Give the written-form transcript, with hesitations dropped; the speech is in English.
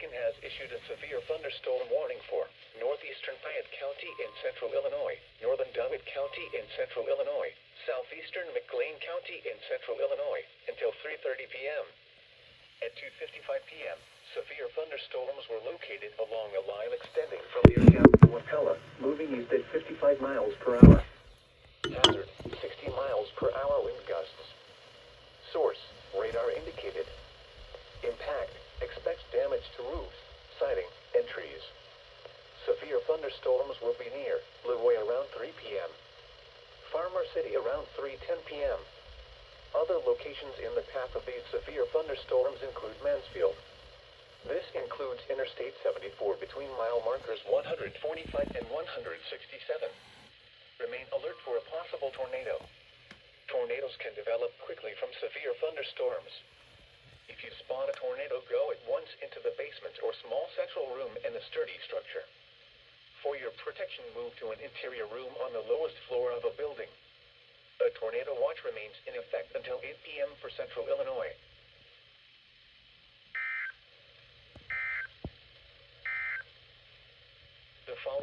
Michigan has issued a severe thunderstorm warning for northeastern Fayette County in central Illinois, northern Dewitt County in central Illinois, southeastern McLean County in central Illinois, until 3:30 p.m. At 2:55 p.m., severe thunderstorms were located along a line extending from near town to Wapella, moving east at 55 miles per hour. Hazard, 60 miles per hour wind gusts. Source, radar indicated. Impact, expects damage to roofs, siding, and trees. Severe thunderstorms will be near Leroy around 3 p.m. Farmer City around 3:10 p.m. Other locations in the path of these severe thunderstorms include Mansfield. This includes Interstate 74 between mile markers 145 and 167. Remain alert for a possible tornado. Tornadoes can develop quickly from severe thunderstorms. If you spot a tornado, go at once into the basement or small central room in a sturdy structure. For your protection, move to an interior room on the lowest floor of a building. A tornado watch remains in effect until 8 p.m. for central Illinois. The following